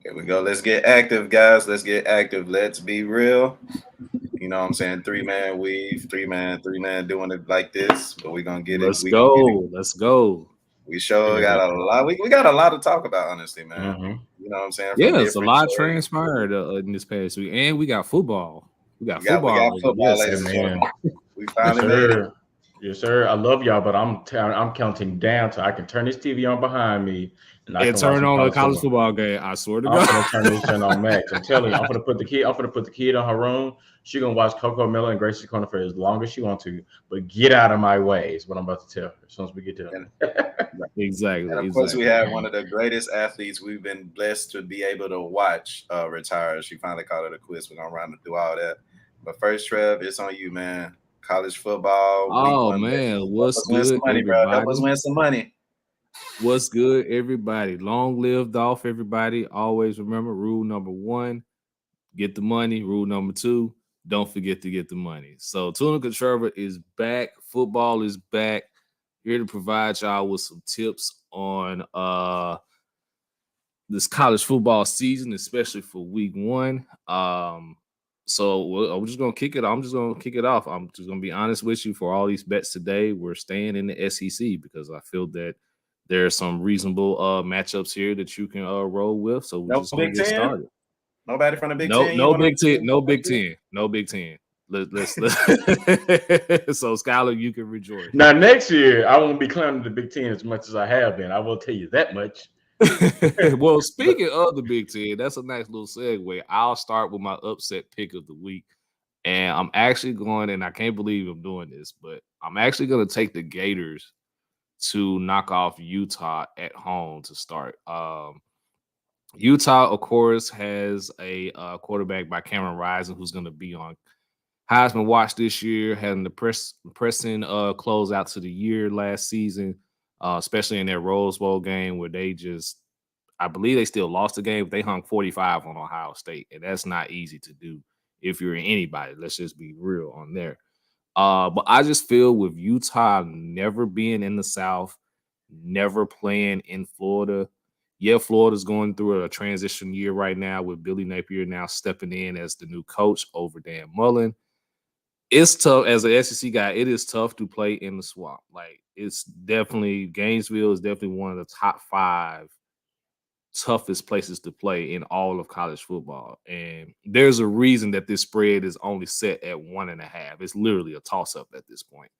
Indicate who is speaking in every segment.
Speaker 1: Here we go. Let's get active, guys. Let's get active. Let's be real. You know what I'm saying? Three-man weave, three-man doing it like this, but we're gonna get it.
Speaker 2: Let's
Speaker 1: We're gonna get it.
Speaker 2: go. Let's go.
Speaker 1: We sure
Speaker 3: Figured
Speaker 1: got
Speaker 3: that
Speaker 1: a lot. We got a lot to talk about, honestly, man.
Speaker 3: out.
Speaker 1: You know what I'm saying? From
Speaker 2: Yeah, it's a
Speaker 1: different
Speaker 2: lot
Speaker 1: stories.
Speaker 2: transpired in this past week, and we got football. We got
Speaker 1: We
Speaker 2: football
Speaker 1: got
Speaker 2: over
Speaker 1: football,
Speaker 2: this.
Speaker 1: ladies and
Speaker 3: Man,
Speaker 1: gentlemen. We
Speaker 3: yes
Speaker 1: finally made it.
Speaker 3: sir, yes sir. I love y'all, but I'm counting down so I can turn this TV on behind me and I
Speaker 2: And
Speaker 3: can watch
Speaker 2: turn
Speaker 3: some
Speaker 2: on a
Speaker 3: college
Speaker 2: college
Speaker 3: football.
Speaker 2: football game. I swear to
Speaker 3: I'm
Speaker 2: God.
Speaker 3: gonna turn this shit on max. I'm telling you, I'm gonna put the kid on her room. She gonna watch Coco Miller and Gracie Corner for as long as she wants to, but get out of my way is what I'm about to tell her as soon as we get done.
Speaker 1: And,
Speaker 2: Exactly,
Speaker 1: and of course, we
Speaker 2: exactly.
Speaker 1: have one of the greatest athletes we've been blessed to be able to watch retire. She finally called it a quit. We're gonna run through all that. But first, Trev, it's on you, man. College football, week
Speaker 2: Oh
Speaker 1: one.
Speaker 2: man,
Speaker 1: Help
Speaker 2: what's
Speaker 1: us win some
Speaker 2: good,
Speaker 1: money, bro. Help us
Speaker 2: everybody?
Speaker 1: win some money.
Speaker 2: What's good, everybody? Long live Dolph, everybody. Always remember rule number one: get the money. Rule number two: don't forget to get the money. So Tuna Conserva is back. Football is back. Here to provide y'all with some tips on this college football season, especially for week one. I'm just gonna kick it. I'm just gonna kick it off. I'm just gonna be honest with you. For all these bets today, we're staying in the SEC because I feel that there are some reasonable matchups here that you can roll with. So we're
Speaker 1: No
Speaker 2: just gonna
Speaker 1: Big
Speaker 2: get
Speaker 1: Ten.
Speaker 2: started.
Speaker 1: Nobody from the Big
Speaker 2: No,
Speaker 1: Ten. You
Speaker 2: no
Speaker 1: want
Speaker 2: Big Ten, no
Speaker 1: to?
Speaker 2: Big Ten, no Big Ten. Let's so Skylar, you can rejoice.
Speaker 3: Now next year I won't be clowning the Big Ten as much as I have been. I will tell you that much.
Speaker 2: Well,
Speaker 3: But
Speaker 2: speaking of the Big Ten, that's a nice little segue. I'll start with my upset pick of the week. And I'm actually going, and I can't believe I'm doing this, but I'm actually going to take the Gators to knock off Utah at home to start. Utah, of course, has a quarterback by Cameron Rising who's going to be on Heisman watch this year, having the pressing close out to the year last season, especially in their Rose Bowl game where they just, I believe they still lost the game, but they hung 45 on Ohio State, and that's not easy to do if you're anybody. Let's just be real on there. But I just feel with Utah never being in the South, never playing in Florida. Yeah, Florida's going through a transition year right now with Billy Napier now stepping in as the new coach over Dan Mullen. It's tough as an SEC guy. It is tough to play in the swamp. Like it's definitely Gainesville is definitely one of the top 5 toughest places to play in all of college football. And there's a reason that this spread is only set at 1.5. It's literally a toss-up at this point.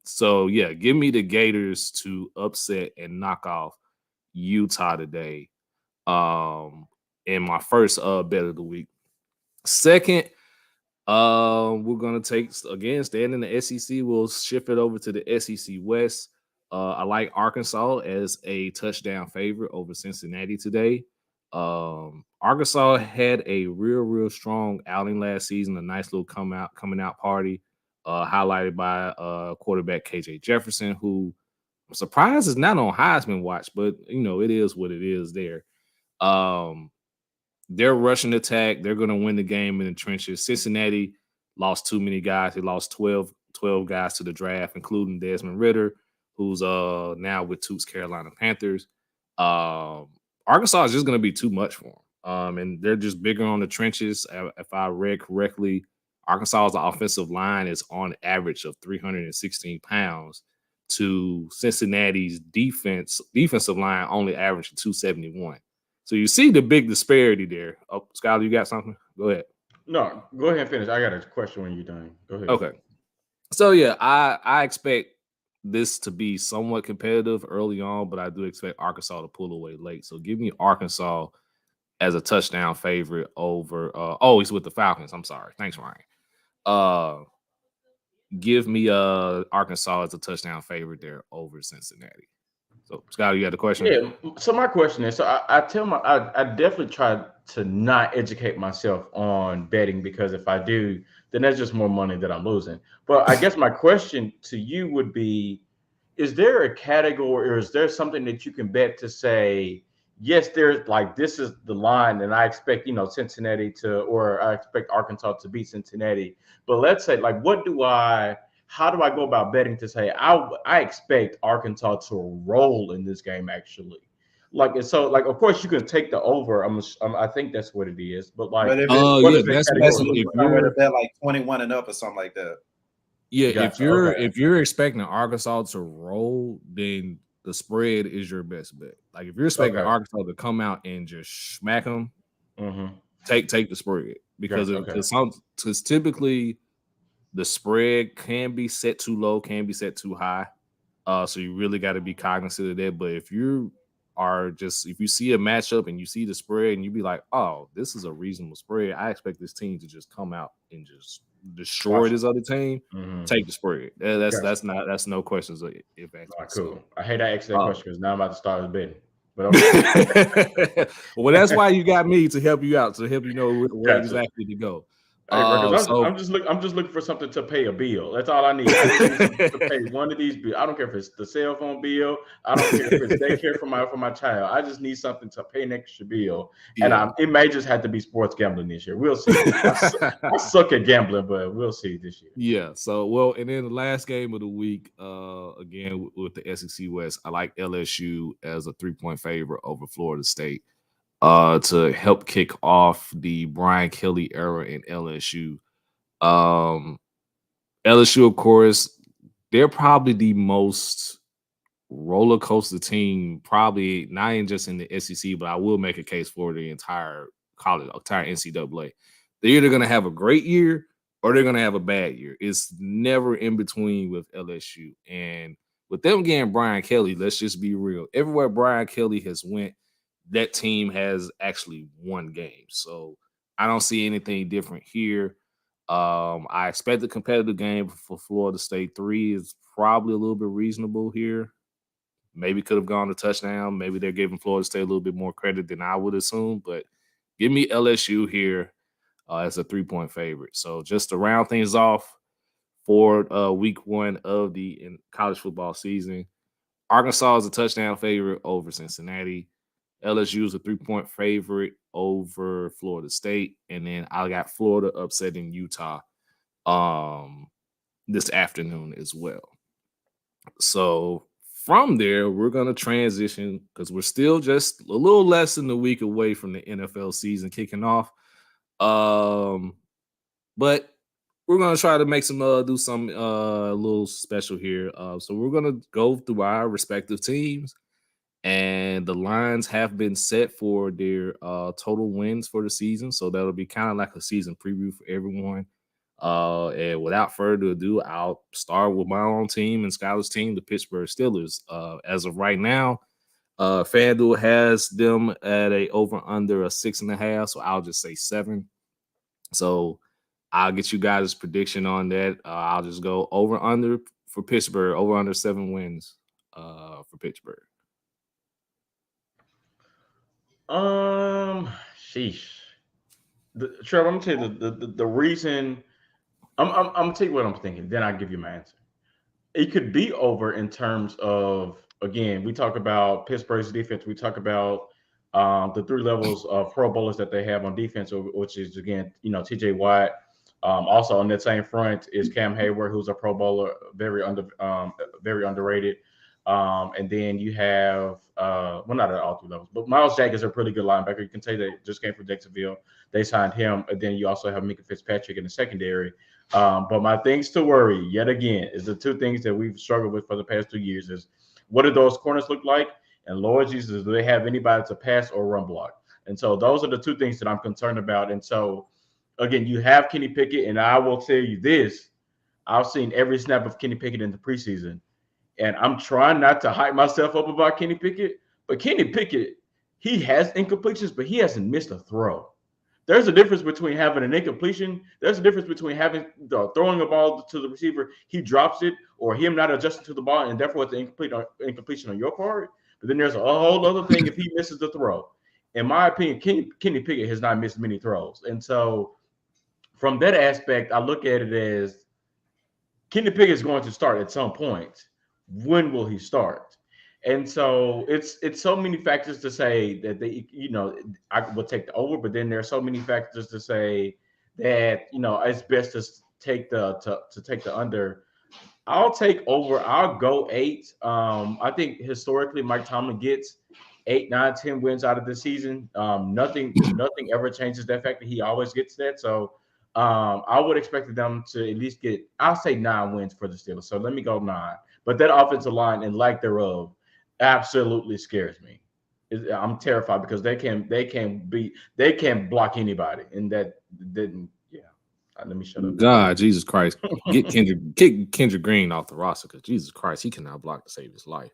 Speaker 2: So yeah, give me the Gators to upset and knock off Utah today. In my first bet of the week. Second, we're gonna take again, staying in the SEC. We'll shift it over to the SEC West. I like Arkansas as a touchdown favorite over Cincinnati today. Arkansas had a real strong outing last season, a nice little coming out party, highlighted by quarterback KJ Jefferson, who I'm surprised is not on Heisman watch, but it is what it is there. Their rushing attack, they're going to win the game in the trenches. Cincinnati lost too many guys. They lost 12 guys to the draft, including Desmond Ridder, who's now with Toots Carolina Panthers. Arkansas is just going to be too much for them. And they're just bigger on the trenches. If I read correctly, Arkansas's offensive line is on average of 316 pounds to Cincinnati's defensive line only averaging 271. So you see the big disparity there. Oh, Skyler, you got something? Go ahead.
Speaker 3: no, go ahead and finish. I got a question when you're done. Go ahead.
Speaker 2: Okay. So yeah, I expect this to be somewhat competitive early on, but I do expect Arkansas to pull away late. So give me Arkansas as a touchdown favorite over he's with the Falcons. I'm sorry. Thanks, Ryan. Give me Arkansas as a touchdown favorite there over Cincinnati. So Skyler, you got a question?
Speaker 3: Yeah. So my question is, so I definitely try to not educate myself on betting because if I do, then that's just more money that I'm losing. But I guess my question to you would be, is there a category or is there something that you can bet to say, yes, there's like this is the line, and I expect Cincinnati to, or I expect Arkansas to beat Cincinnati. But let's say, like, how do I go about betting to say I expect Arkansas to roll in this game actually? Like, and so, like, of course, you can take the over. I think that's what it is. But like,
Speaker 1: But if it's
Speaker 3: what
Speaker 2: Yeah,
Speaker 3: is that
Speaker 2: that's
Speaker 3: category
Speaker 2: basically
Speaker 3: look
Speaker 2: if
Speaker 3: like?
Speaker 1: somewhere to
Speaker 2: you're
Speaker 1: bet like 21 and up or something like that.
Speaker 3: Gotcha. Okay.
Speaker 2: if you're expecting Arkansas to roll, then the spread is your best bet. Like if you're expecting
Speaker 3: Okay.
Speaker 2: Arkansas to come out and just smack them,
Speaker 3: Mm-hmm.
Speaker 2: take the spread
Speaker 3: Gotcha. Okay.
Speaker 2: because typically the spread can be set too low, can be set too high. So you really got to be cognizant of that. But if you see a matchup and you see the spread and you be like, oh, this is a reasonable spread, I expect this team to just come out and just destroy
Speaker 3: Watch it.
Speaker 2: this other team.
Speaker 3: Mm-hmm.
Speaker 2: Take the spread.
Speaker 3: Gotcha.
Speaker 2: That's no questions if
Speaker 3: All
Speaker 2: asked me.
Speaker 3: right,
Speaker 2: So
Speaker 3: cool. I hate I asked that
Speaker 2: uh,
Speaker 3: question because now I'm about to start betting. But okay.
Speaker 2: well, that's why you got me to help you out, to help you know where
Speaker 3: Gotcha.
Speaker 2: exactly to go.
Speaker 3: Hey, bro, because
Speaker 2: So
Speaker 3: I'm just looking for something to pay a bill. That's all I need. I just need something to pay one of these bills. I don't care if it's the cell phone bill. I don't care if it's daycare for my child. I just need something to pay an extra bill. And
Speaker 2: yeah.
Speaker 3: it may just have to be sports gambling this year. We'll see. I suck at gambling, but we'll see this year.
Speaker 2: Yeah. So well, and then the last game of the week, again with the SEC West, I like LSU as a 3-point favorite over Florida State. To help kick off the Brian Kelly era in LSU. Um, LSU, of course, they're probably the most roller coaster team, probably not even just in the SEC, but I will make a case for the entire college, entire NCAA. They're either going to have a great year or they're going to have a bad year. It's never in between with LSU. And with them getting Brian Kelly, let's just be real. Everywhere Brian Kelly has went, that team has actually won games. So I don't see anything different here. I expect a competitive game for Florida State. 3 is probably a little bit reasonable here. Maybe could have gone to touchdown. Maybe they're giving Florida State a little bit more credit than I would assume. But give me LSU here as a 3-point favorite. So just to round things off for week 1 of the college football season, Arkansas is a touchdown favorite over Cincinnati. LSU is a 3-point favorite over Florida State. And then I got Florida upsetting Utah this afternoon as well. So from there, we're going to transition because we're still just a little less than a week away from the NFL season kicking off. But we're going to try to make some do some a little special here. So we're going to go through our respective teams, and the lines have been set for their total wins for the season. So that'll be kind of like a season preview for everyone. And without further ado, I'll start with my own team and Skylar's team, the Pittsburgh Steelers. As of right now, FanDuel has them at a over under a 6.5, so I'll just say 7. So I'll get you guys' prediction on that. I'll just go over under for Pittsburgh, over under 7 wins for Pittsburgh.
Speaker 3: Sheesh. Trevor, I'm gonna tell you the reason. I'm gonna tell you what I'm thinking. Then I'll give you my answer. It could be over in terms of, again, we talk about Pittsburgh's defense. We talk about the 3 levels of Pro Bowlers that they have on defense, which is, again, T.J. Watt. Also on that same front is Cam Hayward, who's a Pro Bowler, very underrated. And then you have, well, not at all 3 levels, but Miles Jack is a pretty good linebacker. You can say that just came from Jacksonville. They signed him. And then you also have Minka Fitzpatrick in the secondary. But my things to worry, yet again, is the 2 things that we've struggled with for the past 2 years is, what do those corners look like? And Lord Jesus, do they have anybody to pass or run block? And so those are the 2 things that I'm concerned about. And so, again, you have Kenny Pickett, and I will tell you this. I've seen every snap of Kenny Pickett in the preseason. And I'm trying not to hype myself up about Kenny Pickett, but Kenny Pickett, he has incompletions, but he hasn't missed a throw. There's a difference between having an incompletion. There's a difference between throwing a ball to the receiver, he drops it, or him not adjusting to the ball, and therefore it's an incompletion on your part. But then there's a whole other thing if he misses the throw. In my opinion, Kenny Pickett has not missed many throws. And so from that aspect, I look at it as Kenny Pickett is going to start at some point. When will he start? And so it's so many factors to say that I would take the over, but then there are so many factors to say that it's best to take the under. I'll take over. I'll go 8. I think historically Mike Tomlin gets 8, 9, 10 wins out of the season. Nothing ever changes that fact that he always gets that. So I would expect them to at least get, I'll say 9 wins for the Steelers. So let me go 9. But that offensive line and lack thereof absolutely scares me. I'm terrified because they can block anybody, and that didn't. Yeah, let me shut up.
Speaker 2: God, Jesus Christ, kick Kendrick Green off the roster because Jesus Christ, he cannot block to save his life.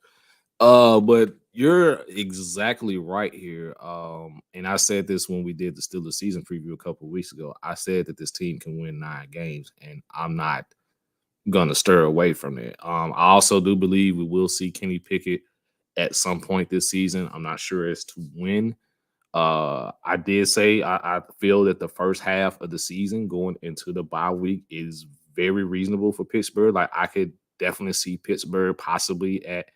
Speaker 2: But you're exactly right here. And I said this when we did the Steelers season preview a couple of weeks ago. I said that this team can win 9 games, and I'm not gonna stir away from it. I also do believe we will see Kenny Pickett at some point this season. I'm not sure as to when. I did say I feel that the first half of the season going into the bye week is very reasonable for Pittsburgh. Like I could definitely see Pittsburgh possibly at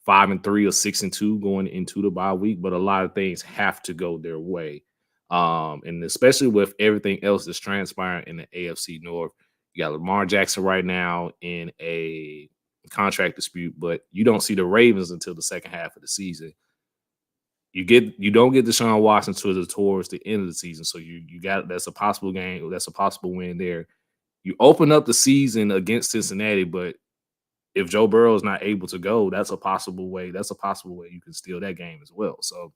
Speaker 2: 5-3 or 6-2 going into the bye week, but a lot of things have to go their way. And especially with everything else that's transpiring in the AFC North, you got Lamar Jackson right now in a contract dispute, but you don't see the Ravens until the second half of the season. You don't get Deshaun Watson towards the end of the season, so you got that's a possible game, that's a possible win there. You open up the season against Cincinnati, but if Joe Burrow is not able to go, that's a possible way. That's a possible way you can steal that game as well. So,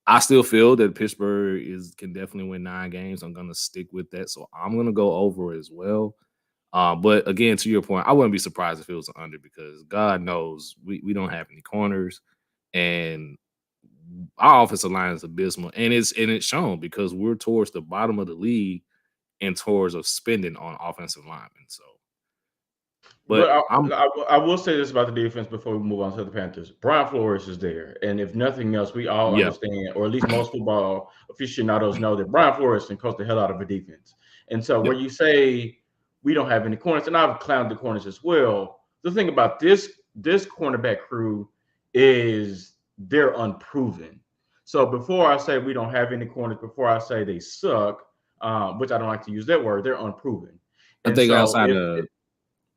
Speaker 2: I still feel that Pittsburgh can definitely win 9 games. I'm gonna stick with that, so I'm gonna go over as well. But again, to your point, I wouldn't be surprised if it was an under because God knows we don't have any corners, and our offensive line is abysmal, and it's shown because we're towards the bottom of the league in towards of spending on offensive linemen. So.
Speaker 3: But
Speaker 2: But
Speaker 3: I will say this about the defense before we move on to the Panthers. Brian Flores is there, and if nothing else, we all
Speaker 2: yeah,
Speaker 3: understand, or at least most football aficionados know that Brian Flores can coach the hell out of a defense. And so,
Speaker 2: yeah,
Speaker 3: when you say we don't have any corners, and I've clowned the corners as well. The thing about this cornerback crew is they're unproven. So before I say we don't have any corners, before I say they suck, which I don't like to use that word, they're unproven.
Speaker 2: I
Speaker 3: And
Speaker 2: think
Speaker 3: so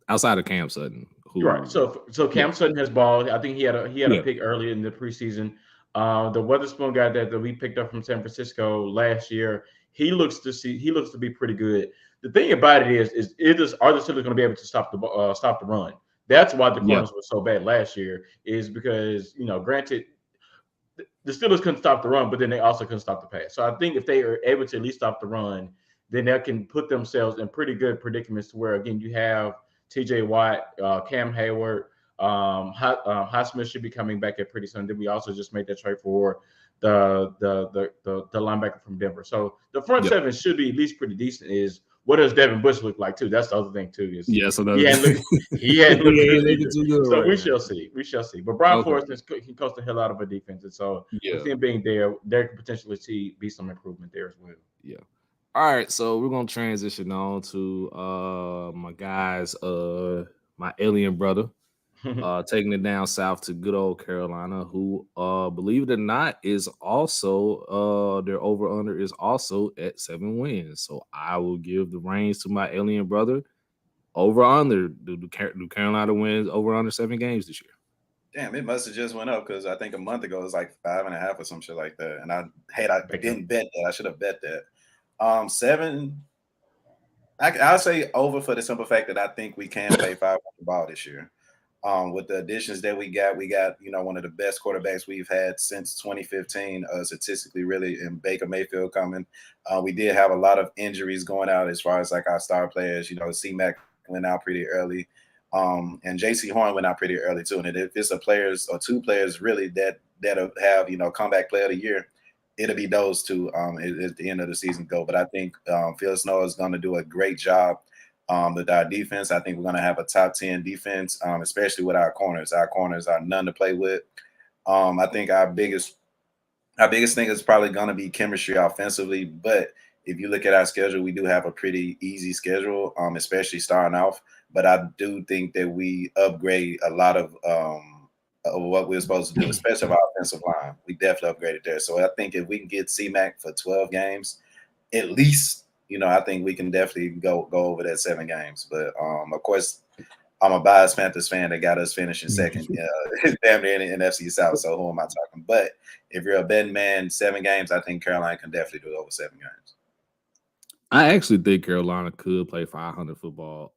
Speaker 2: outside of Cam Sutton,
Speaker 3: you're right.
Speaker 2: who
Speaker 3: So
Speaker 2: yeah,
Speaker 3: Cam Sutton has balled. I think he had a
Speaker 2: yeah,
Speaker 3: pick early in the preseason. The Weatherspoon guy that we picked up from San Francisco last year, he looks to be pretty good. The thing about it is are the Steelers going to be able to stop the run? That's why the
Speaker 2: yeah,
Speaker 3: corners were so bad last year. Is because granted the Steelers couldn't stop the run, but then they also couldn't stop the pass. So I think if they are able to at least stop the run, then they can put themselves in pretty good predicaments to where again you have T.J. Watt, Cam Hayward, Highsmith should be coming back at pretty soon. Then we also just made that trade for the linebacker from Denver. So the front
Speaker 2: yeah,
Speaker 3: seven should be at least pretty decent. Is what does Devin Bush look like too? That's the other thing too. Is
Speaker 2: yeah. So
Speaker 3: he
Speaker 2: that's
Speaker 3: hadn't looked he hadn't looked
Speaker 2: he ain't
Speaker 3: good
Speaker 2: looking
Speaker 3: either.
Speaker 2: too good
Speaker 3: So
Speaker 2: right
Speaker 3: we
Speaker 2: now.
Speaker 3: shall see. We shall see. But Brian
Speaker 2: Okay,
Speaker 3: Flores can coach the hell out of a defense, and so
Speaker 2: yeah,
Speaker 3: with him being there could potentially be some improvement there as well.
Speaker 2: yeah. All right, so we're gonna transition on to my guys, my alien brother, taking it down south to good old Carolina, who believe it or not is also their over under is also at 7 wins. So I will give the reins to my alien brother. Over under do Carolina wins over under 7 games this year?
Speaker 1: Damn, it must have just went up because I think a month ago it was like 5.5 or some shit like that. And I
Speaker 3: Baker.
Speaker 1: didn't bet that. I should have bet that. 7. I'll say over for the simple fact that I think we can play 500 ball this year. With the additions that we got one of the best quarterbacks we've had since 2015, statistically, really, in Baker Mayfield coming. We did have a lot of injuries going out as far as like our star players. C-Mac went out pretty early, and J.C. Horn went out pretty early too. And if it's a players or 2 players really that'll have comeback player of the year, it'll be those 2 at the end of the season go. But I think Phil Snow is going to do a great job with our defense. I think we're going to have a top 10 defense, especially with our corners. Our corners are none to play with. I think our biggest thing is probably going to be chemistry offensively. But if you look at our schedule, we do have a pretty easy schedule, especially starting off. But I do think that we upgrade a lot of what we're supposed to do, especially our offensive line. We definitely upgraded there. So I think if we can get C-Mac for 12 games, at least, I think we can definitely go over that 7 games. But of course, I'm a biased Panthers fan that got us finishing second, damn near in the NFC South. So who am I talking? But if you're a betting man, 7 games, I think Carolina can definitely do over 7 games.
Speaker 2: I actually think Carolina could play 500 football.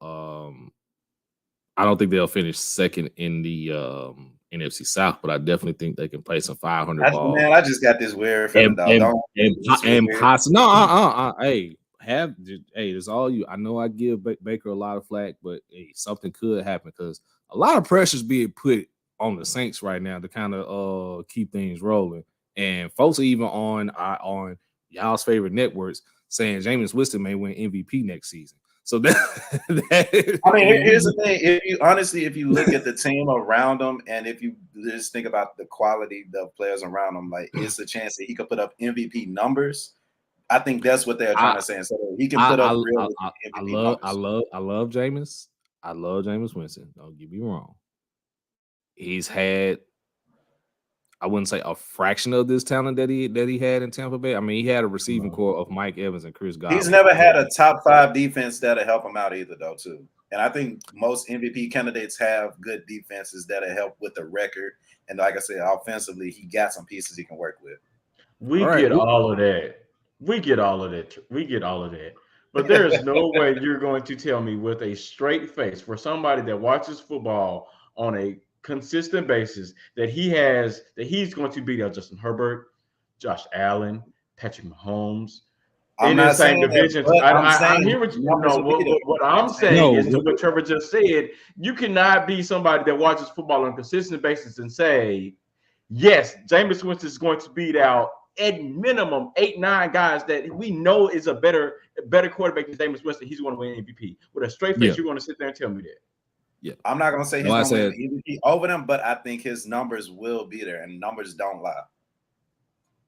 Speaker 2: I don't think they'll finish second in the NFC South, but I definitely think they can play some 500 ball.
Speaker 1: Man, I just got this weird feeling, dog.
Speaker 2: And possibly hey, it's all you. I know I give Baker a lot of flack, but hey, something could happen because a lot of pressure's being put on the Saints right now to kind of keep things rolling. And folks are even on y'all's favorite networks saying Jameis Winston may win MVP next season. So that
Speaker 1: I mean, here's the thing. If you look at the team around him, and if you just think about the quality of players around him, like it's a chance that he could put up MVP numbers. I think that's what they're trying to say. So he can put up real MVP numbers.
Speaker 2: I love Jameis. I love Jameis Winston. Don't get me wrong. He's had, I wouldn't say a fraction of this talent that he had in Tampa Bay. I mean, he had a receiving core of Mike Evans and Chris Godwin.
Speaker 1: He's never had a top 5 defense that'll help him out either, though, too. And I think most MVP candidates have good defenses that'll help with the record. And like I said, offensively, he got some pieces he can work with.
Speaker 3: We get all of that. We get all of that. But there is no way you're going to tell me with a straight face for somebody that watches football on a consistent basis that he's going to beat out Justin Herbert, Josh Allen, Patrick Mahomes in the same division. I hear what you know. What I'm saying is to what Trevor just said. You cannot be somebody that watches football on a consistent basis and say, yes, Jameis Winston is going to beat out at minimum 8-9 guys that we know is a better quarterback than Jameis Winston. He's going to win MVP. With a straight face, you're going to sit there and tell me that.
Speaker 1: Yeah, I'm not going to say he's going to win MVP over them, but I think his numbers will be there, and numbers don't lie.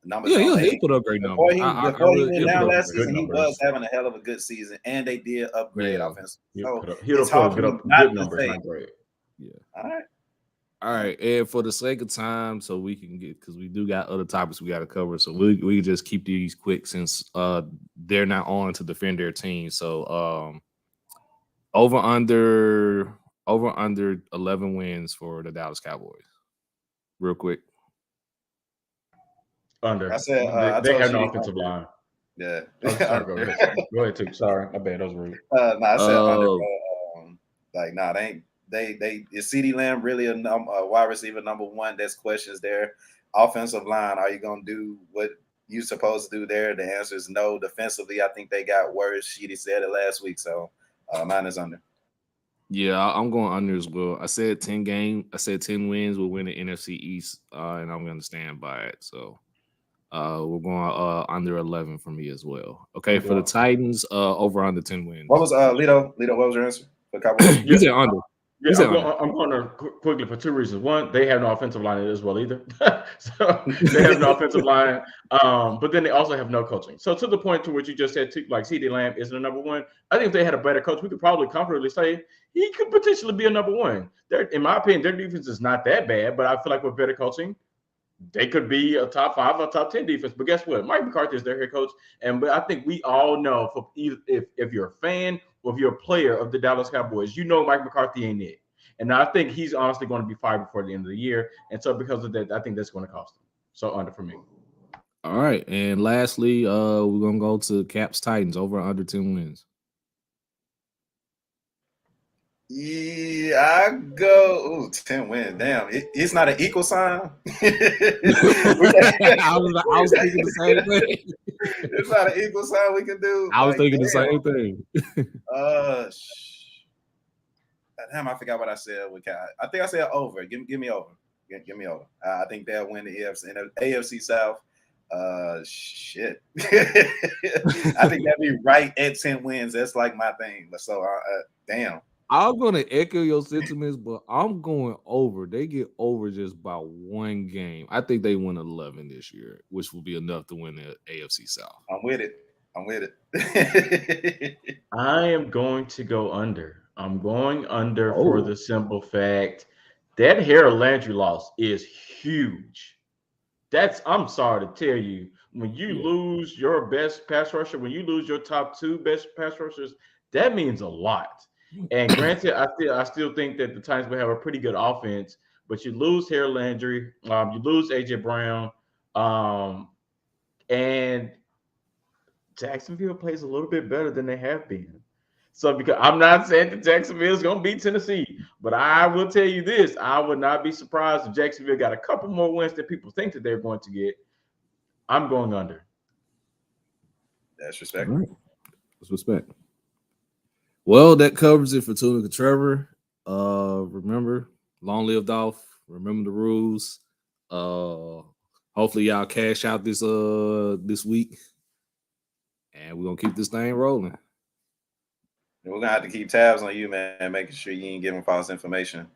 Speaker 1: Numbers
Speaker 2: he'll put up great numbers.
Speaker 1: Before he went down last season, he was having a hell of a good season, and they did upgrade offensively.
Speaker 3: He'll put up good numbers, not great.
Speaker 2: Yeah. All right, and for the sake of time, so we can get, because we do got other topics we got to cover, so we can just keep these quick since they're not on to defend their team. So over under 11 wins for the Dallas Cowboys. Real quick.
Speaker 3: Under.
Speaker 1: I said
Speaker 3: they have no offensive line.
Speaker 1: Yeah.
Speaker 3: Sorry, go ahead too. Sorry, my bad. That was rude.
Speaker 1: I said under. They ain't. They is CeeDee Lamb really a wide receiver number 1? There's questions there. Offensive line, are you gonna do what you supposed to do there? The answer is no. Defensively, I think they got worse. Sheedy said it last week, so mine is under.
Speaker 2: Yeah, I'm going under as well. I said 10 wins will win the NFC East, and I'm gonna stand by it. So we're going under 11 for me as well. Okay, for the Titans, over under 10 wins.
Speaker 1: What was Lito? What was your answer for Cowboys?
Speaker 2: You said under.
Speaker 3: Yeah, I'm going to quickly for 2 reasons. One, they have no offensive line as well either. So they have no offensive line, but then they also have no coaching. So to the point to what you just said, like CeeDee Lamb isn't a number 1. I think if they had a better coach, we could probably comfortably say he could potentially be a number 1. In my opinion, their defense is not that bad, but I feel like with better coaching, they could be a top 5 or top 10 defense. But guess what? Mike McCarthy is their head coach. But I think we all know if you're a fan or if you're a player of the Dallas Cowboys, you know Mike McCarthy ain't it. And I think he's honestly going to be fired before the end of the year. And so because of that, I think that's going to cost him. So under for me.
Speaker 2: All right. And lastly, we're going to go to Caps Titans over under 10 wins.
Speaker 1: Yeah, I go 10 wins. Damn, it's not an equal sign.
Speaker 2: I was thinking the same thing.
Speaker 1: It's not an equal sign we can do.
Speaker 2: I was thinking the same thing.
Speaker 1: Damn, I forgot what I said with Cal. I think I said over. Give me over. Give me over. I think they'll win the AFC South. Shit. I think that'd be right at 10 wins. That's like my thing. So, damn.
Speaker 2: I'm going to echo your sentiments, but I'm going over. They get over just by 1 game. I think they win 11 this year, which will be enough to win the AFC South.
Speaker 1: I'm with it.
Speaker 3: I am going to go under. I'm going under for the simple fact that Harold Landry loss is huge. I'm sorry to tell you, when you lose your best pass rusher, when you lose your top 2 best pass rushers, that means a lot. And granted, I still think that the Titans will have a pretty good offense, but you lose Harold Landry, you lose AJ Brown, and Jacksonville plays a little bit better than they have been. So because I'm not saying that Jacksonville is going to beat Tennessee, but I will tell you this: I would not be surprised if Jacksonville got a couple more wins than people think that they're going to get. I'm going under.
Speaker 1: That's
Speaker 2: All
Speaker 1: respect.
Speaker 2: right. Let's respect. Well, that covers it for Tunica Trevor. Remember, long lived off. Remember the rules. Hopefully y'all cash out this week. And we're gonna keep this thing rolling.
Speaker 1: We're gonna have to keep tabs on you, man, making sure you ain't giving false information.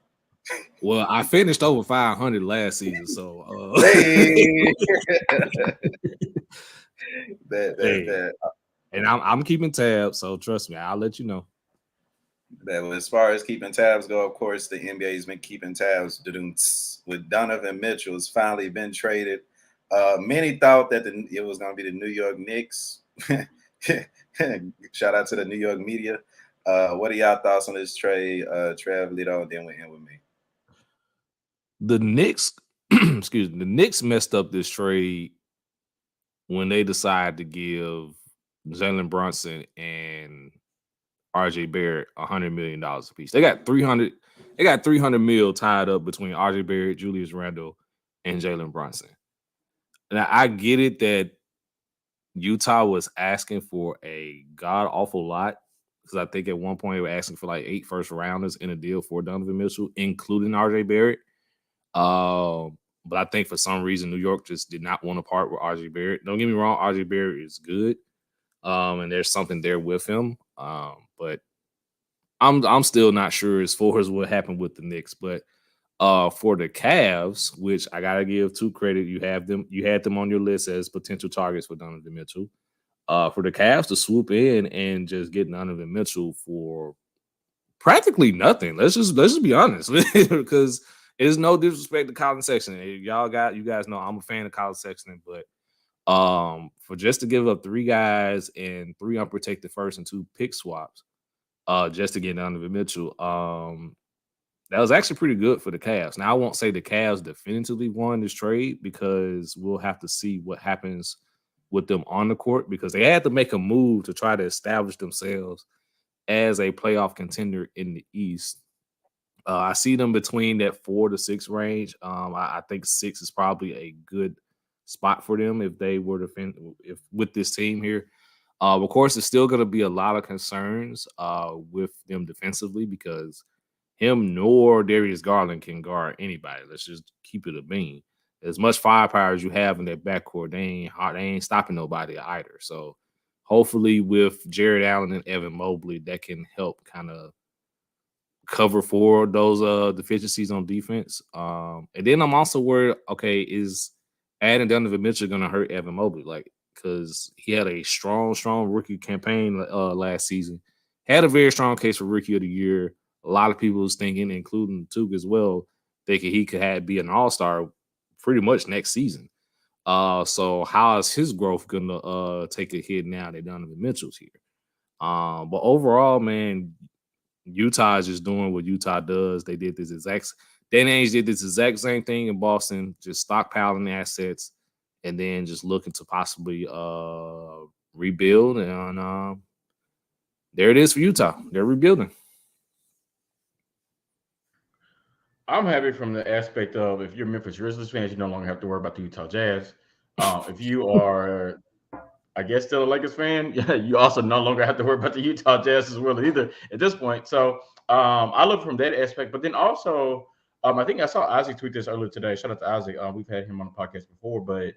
Speaker 2: Well, I finished over 500 last season, so
Speaker 1: Hey.
Speaker 2: hey. And I'm keeping tabs, so trust me, I'll let you know.
Speaker 1: That as far as keeping tabs go, of course, the NBA has been keeping tabs with Donovan Mitchell has finally been traded. Many thought that it was going to be the New York Knicks. Shout out to the New York media. What are y'all thoughts on this trade? Trav, Lito, then we end with me.
Speaker 2: The Knicks, excuse me, the Knicks messed up this trade when they decided to give Jalen Brunson and RJ Barrett $100 million a piece. They got 300 mil tied up between RJ Barrett, Julius Randle, and Jalen Brunson. Now I get it that Utah was asking for a god awful lot, because I think at one point they were asking for like 8 first rounders in a deal for Donovan Mitchell, including RJ Barrett. But I think for some reason New York just did not want to part with RJ Barrett. Don't get me wrong, RJ Barrett is good. And there's something there with him. But I'm still not sure as far as what happened with the Knicks. But for the Cavs, which I gotta give to credit, you had them on your list as potential targets for Donovan Mitchell. For the Cavs to swoop in and just get Donovan Mitchell for practically nothing. Let's just be honest, because there's no disrespect to Colin Sexton. You guys know I'm a fan of Colin Sexton, but for just to give up 3 guys and 3 unprotected first and 2 pick swaps, just to get Donovan Mitchell, that was actually pretty good for the Cavs. Now I won't say the Cavs definitively won this trade, because we'll have to see what happens with them on the court, because they had to make a move to try to establish themselves as a playoff contender in the East. I see them between that 4 to 6 range. I think 6 is probably a good spot for them if they were with this team here. Of course, there's still going to be a lot of concerns with them defensively, because him nor Darius Garland can guard anybody. Let's just keep it a bean. As much firepower as you have in that backcourt, they ain't stopping nobody either. So hopefully with Jared Allen and Evan Mobley, that can help kind of cover for those deficiencies on defense. And then I'm also worried, okay, is adding Donovan Mitchell going to hurt Evan Mobley? Like, because he had a strong rookie campaign last season. Had a very strong case for Rookie of the Year. A lot of people was thinking, including Tug as well, thinking he could be an all-star pretty much next season. So how is his growth going to take a hit now that Donovan Mitchell's here? But overall, man, Utah is just doing what Utah does. They did this exact same thing in Boston, just stockpiling assets and then just looking to possibly rebuild. And there it is for Utah. They're rebuilding.
Speaker 3: I'm happy from the aspect of, if you're Memphis Grizzlies fans, you no longer have to worry about the Utah Jazz. If you are, I guess, still a Lakers fan, you also no longer have to worry about the Utah Jazz as well either at this point. So I look from that aspect. But then also, I think I saw Isaac tweet this earlier today. Shout out to Isaac. We've had him on the podcast before, but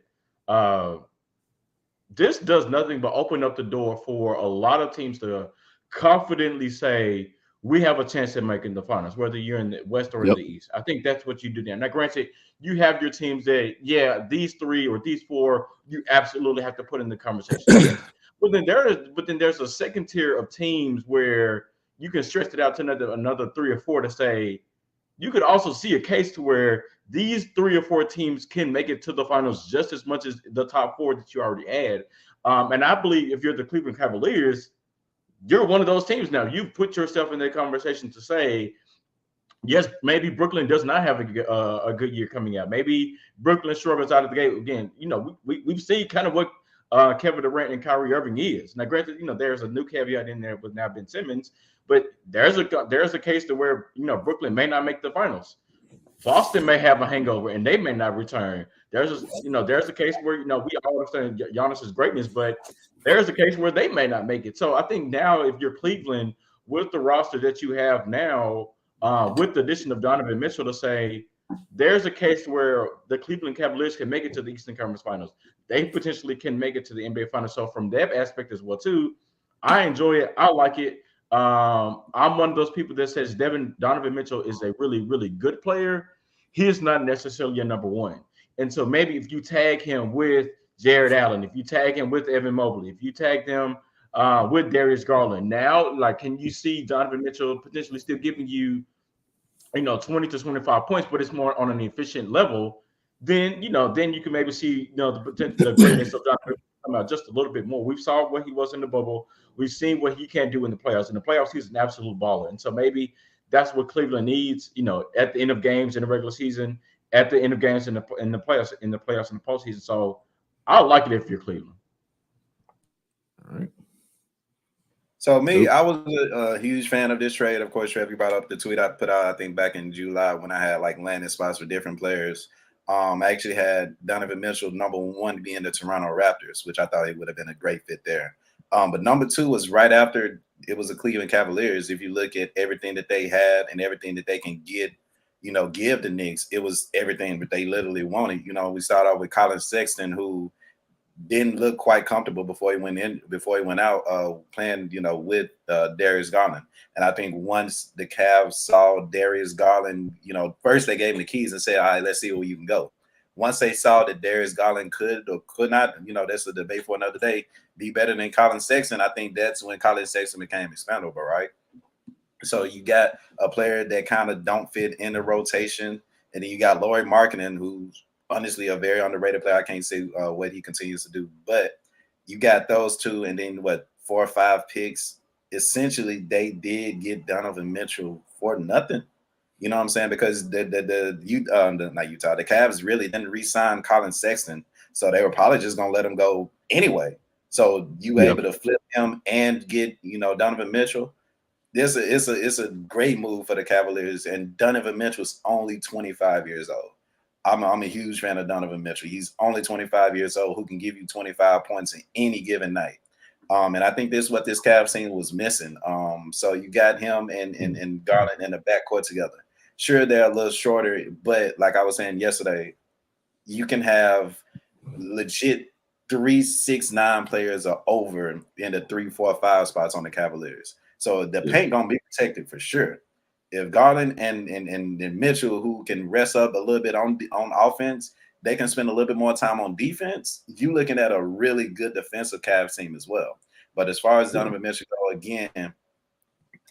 Speaker 3: this does nothing but open up the door for a lot of teams to confidently say, we have a chance at making the finals, whether you're in the West or in the East. I think that's what you do there. Now, granted, you have your teams that, these 3 or these 4, you absolutely have to put in the conversation. Yes. But then there's a second tier of teams where you can stretch it out to another 3 or 4 to say, you could also see a case to where these 3 or 4 teams can make it to the finals just as much as the top 4 that you already had. And I believe if you're the Cleveland Cavaliers, you're one of those teams now. You've put yourself in that conversation to say, yes, maybe Brooklyn does not have a good year coming out. Maybe Brooklyn struggles out of the gate again. We've seen kind of what Kevin Durant and Kyrie Irving is. Now, granted, there's a new caveat in there with now Ben Simmons, but there's a case to where Brooklyn may not make the finals. Boston may have a hangover and they may not return. There's a case where we all understand Giannis's greatness, but there's a case where they may not make it. So I think now, if you're Cleveland with the roster that you have now, with the addition of Donovan Mitchell, to say there's a case where the Cleveland Cavaliers can make it to the Eastern Conference Finals. They potentially can make it to the NBA Finals. So from that aspect as well too, I enjoy it. I like it. I'm one of those people that says Donovan Mitchell is a really, really good player. He is not necessarily a number one. And so maybe if you tag him with Jared Allen, if you tag him with Evan Mobley, if you tag them with Darius Garland, now, like, can you see Donovan Mitchell potentially still giving you, 20 to 25 points, but it's more on an efficient level? Then you can maybe see, the greatness of Donovan come out just a little bit more. We've saw what he was in the bubble. We've seen what he can do in the playoffs. In the playoffs, he's an absolute baller. And so maybe that's what Cleveland needs, at the end of games in the regular season, at the end of games in the playoffs, in the postseason. So I like it if you're Cleveland.
Speaker 2: All right.
Speaker 1: So me, I was a huge fan of this trade. Of course, Trev, you brought up the tweet I put out, I think back in July, when I had like landing spots for different players. I actually had Donovan Mitchell number one being the Toronto Raptors, which I thought he would have been a great fit there. But number two was right after it was the Cleveland Cavaliers. If you look at everything that they had and everything that they can get, give the Knicks, it was everything that they literally wanted. We started off with Colin Sexton, who didn't look quite comfortable before he went out playing, with Darius Garland. And I think once the Cavs saw Darius Garland, first they gave him the keys and said, all right, let's see where you can go. Once they saw that Darius Garland could or could not, that's a debate for another day, be better than Colin Sexton, I think that's when Colin Sexton became expendable, right? So you got a player that kind of don't fit in the rotation, and then you got Lauri Markkanen, who's honestly a very underrated player. I can't say what he continues to do, but you got those two, and then 4 or 5 picks. Essentially, they did get Donovan Mitchell for nothing. You know what I'm saying? Because the Cavs really didn't re-sign Colin Sexton, so they were probably just gonna let him go anyway. So you were able to flip him and get Donovan Mitchell. It's a great move for the Cavaliers, and Donovan Mitchell's only 25 years old. I'm a huge fan of Donovan Mitchell. He's only 25 years old, who can give you 25 points in any given night. And I think this is what this Cavs team was missing. So you got him and Garland in the backcourt together. Sure, they're a little shorter, but like I was saying yesterday, you can have legit 3, 6, 9 players are over in the 3, 4, 5 spots on the Cavaliers. So the paint gonna be protected for sure. If Garland and Mitchell, who can rest up a little bit on offense, they can spend a little bit more time on defense. You looking at a really good defensive Cavs team as well. But as far as Donovan Mitchell go, again,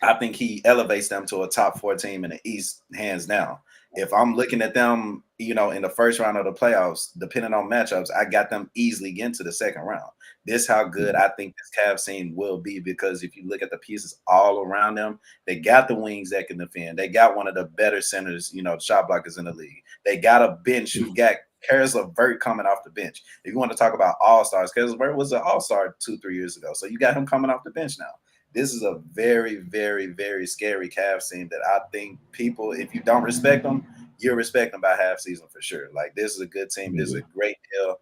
Speaker 1: I think he elevates them to a top 4 team in the East, hands down. If I'm looking at them, in the first round of the playoffs, depending on matchups, I got them easily getting to the second round. This is how good I think this Cavs team will be, because if you look at the pieces all around them, they got the wings that can defend. They got one of the better centers, shot blockers in the league. They got a bench who got Karis LeVert coming off the bench. If you want to talk about all-stars, Karis LeVert was an all-star 2-3 years ago. So you got him coming off the bench now. This is a very, very, very scary Cavs team that I think people, if you don't respect them, you'll respect them by half season for sure. Like, this is a good team. This is a great deal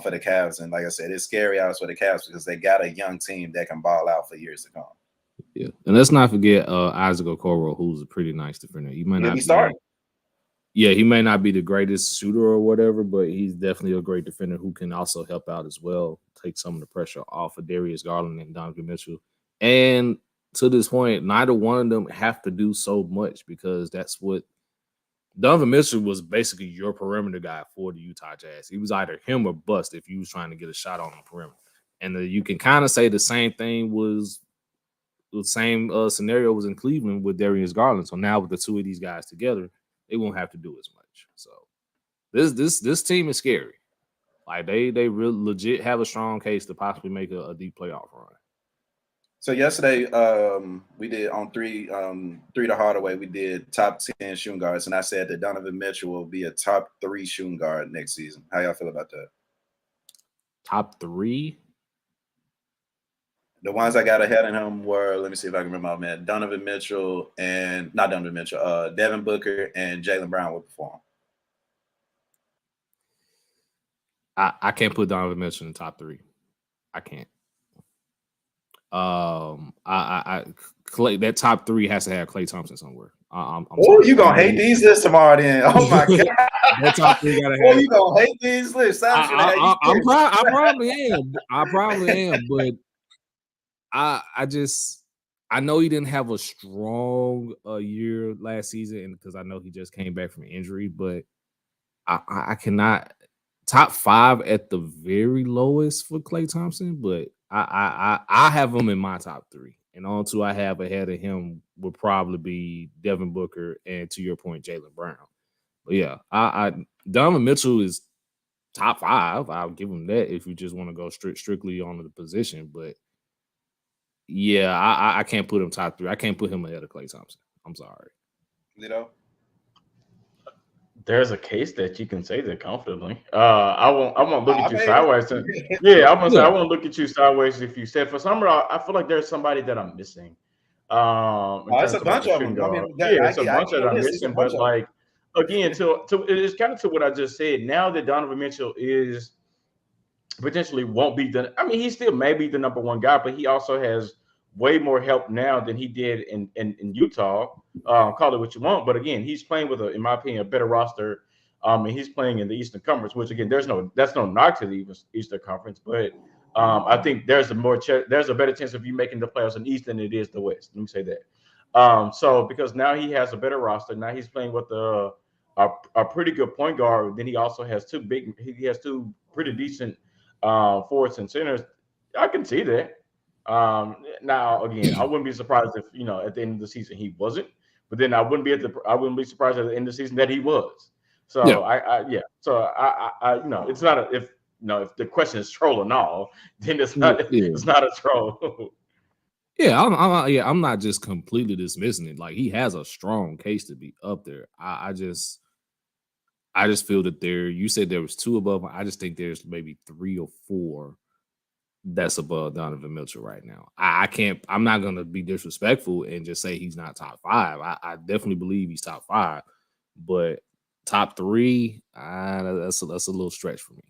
Speaker 1: for the Cavs. And like I said, it's scary hours for the Cavs because they got a young team that can ball out for years to come.
Speaker 2: Yeah. And let's not forget Isaac Okoro, who's a pretty nice defender. He might not be starting. Yeah, he may not be the greatest shooter or whatever, but he's definitely a great defender who can also help out as well, take some of the pressure off of Darius Garland and Donovan Mitchell. And to this point, neither one of them have to do so much, because that's what Donovan Mitchell was basically your perimeter guy for the Utah Jazz. He was either him or bust if you was trying to get a shot on the perimeter. And you can kind of say the same thing was the same scenario was in Cleveland with Darius Garland. So now with the two of these guys together, they won't have to do as much. So this team is scary. Like they really legit have a strong case to possibly make a deep playoff run.
Speaker 1: So yesterday, we did on three the harder way. We did top 10 shooting guards, and I said that Donovan Mitchell will be a top 3 shooting guard next season. How y'all feel about that?
Speaker 2: Top 3.
Speaker 1: The ones I got ahead of him were, let me see if I can remember, man, Donovan Mitchell and not Donovan Mitchell, Devin Booker and Jaylen Brown will perform.
Speaker 2: I can't put Donovan Mitchell in the top 3. I can't. Clay, that top 3 has to have Klay Thompson somewhere. I'm
Speaker 1: Oh,
Speaker 2: sorry.
Speaker 1: you gonna hate these lists tomorrow then? Oh my god!
Speaker 2: That top 3 gotta
Speaker 1: Oh,
Speaker 2: have.
Speaker 1: you gonna hate these lists?
Speaker 2: I probably am. I probably am, but I know he didn't have a strong year last season, because I know he just came back from injury, but I cannot top 5 at the very lowest for Klay Thompson, but I have him in my top 3, and on 2 I have ahead of him would probably be Devin Booker and, to your point, Jaylen Brown. But yeah, I Donovan Mitchell is top 5. I'll give him that if you just want to go strictly on the position, but yeah, I can't put him top 3. I can't put him ahead of Klay Thompson. I'm sorry.
Speaker 1: You know,
Speaker 3: There's a case that you can say that comfortably. I won't look at you
Speaker 1: made
Speaker 3: sideways.
Speaker 1: it.
Speaker 3: Yeah, I'm gonna say I
Speaker 2: Yeah.
Speaker 3: won't look at you sideways if you said for some reason I feel like there's somebody that I'm missing. In
Speaker 1: It's
Speaker 3: terms
Speaker 1: a
Speaker 3: of like
Speaker 1: bunch
Speaker 3: the
Speaker 1: of
Speaker 3: shooting
Speaker 1: them. I
Speaker 3: guard.
Speaker 1: mean,
Speaker 3: Yeah,
Speaker 1: I
Speaker 3: it's a
Speaker 1: get
Speaker 3: bunch that
Speaker 1: your
Speaker 3: I'm
Speaker 1: list. It's a
Speaker 3: missing,
Speaker 1: bunch
Speaker 3: but
Speaker 1: of them.
Speaker 3: like again, to it is kind of to what I just said. Now that Donovan Mitchell is potentially won't be the. I mean, he still may be the number 1 guy, but he also has way more help now than he did in Utah. Call it what you want, but again, he's playing with in my opinion, a better roster. And he's playing in the Eastern Conference, which again, that's no knock to the Eastern Conference, but I think there's there's a better chance of you making the playoffs in the East than it is the West. Let me say that. So because now he has a better roster, now he's playing with a pretty good point guard. Then he also has he has 2 pretty decent forwards and centers. I can see that. Now again, I wouldn't be surprised if at the end of the season he wasn't, but then I wouldn't be surprised at the end of the season that he was.
Speaker 2: Yeah.
Speaker 3: So So it's not if the question is troll and all, then it's not
Speaker 2: Yeah.
Speaker 3: it's not a troll.
Speaker 2: Yeah, I'm not just completely dismissing it. Like, he has a strong case to be up there. I just feel that you said there was 2 above him. I just think there's maybe 3 or 4 that's above Donovan Mitchell right now. I can't. I'm not gonna be disrespectful and just say he's not top 5. I definitely believe he's top 5, but top 3, that's a little stretch for me.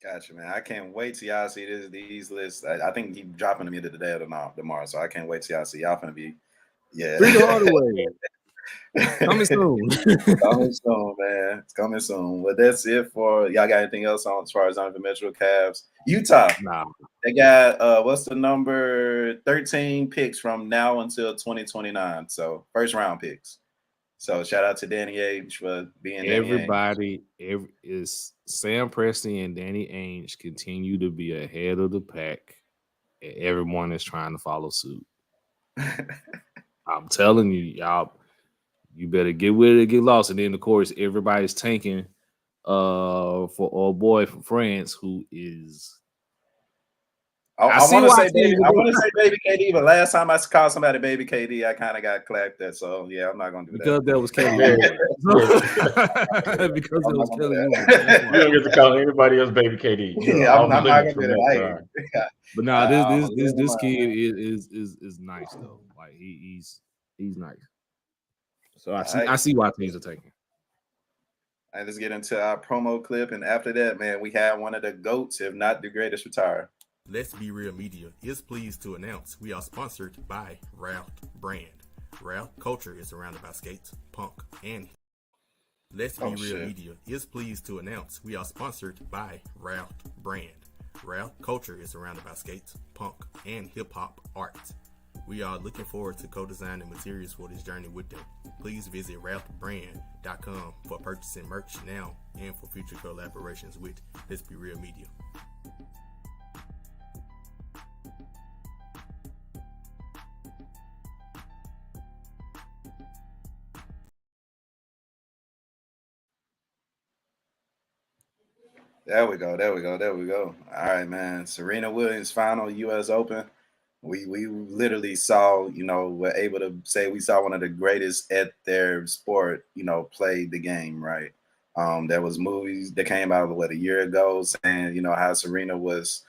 Speaker 1: Gotcha, man. I can't wait till y'all see these lists. I think he dropping them either today or tomorrow. So I can't wait till y'all see. Y'all finna be, yeah.
Speaker 2: 3 the harder way. Coming soon.
Speaker 1: Coming soon, man. It's coming soon. But that's it for y'all. Got anything else on as far as Donovan Mitchell, Cavs, Utah?
Speaker 2: Nah.
Speaker 1: They got what's the number 13 picks from now until 2029. So first round picks. So shout out to Danny Ainge for being
Speaker 2: Everybody is Sam Presti and Danny Ainge continue to be ahead of the pack, and everyone is trying to follow suit. I'm telling you, y'all, you better get with it or get lost. And then of course everybody's tanking for old boy from France who is
Speaker 1: I want to say baby KD, but last time I called somebody baby KD, I kind of got clapped at. So yeah, I'm not gonna do
Speaker 2: because
Speaker 1: that.
Speaker 2: that was Kelly. Because it was Kelly.
Speaker 3: You don't get to call anybody else baby KD.
Speaker 1: Yeah, I'm not gonna do that.
Speaker 2: But no, this kid is nice though. Like he's nice. So I see why teams are taking.
Speaker 1: All right, let's get into our promo clip, and after that, man, we have one of the GOATs, if not the greatest, retire.
Speaker 4: Let's Be Real Media is pleased to announce we are sponsored by Ralph Brand. Ralph culture is surrounded by skates, punk, and Let's Be Real Media is pleased to announce we are sponsored by Ralph Brand. Ralph culture is surrounded by skates, punk, and hip-hop art. We are looking forward to co-designing materials for this journey with them. Please visit ralphbrand.com for purchasing merch now and for future collaborations with Let's Be Real Media.
Speaker 1: There we go. All right, man. Serena Williams final U.S. Open. We literally saw, we're able to say we saw one of the greatest at their sport, play the game, right? There was movies that came out a year ago saying, how Serena was,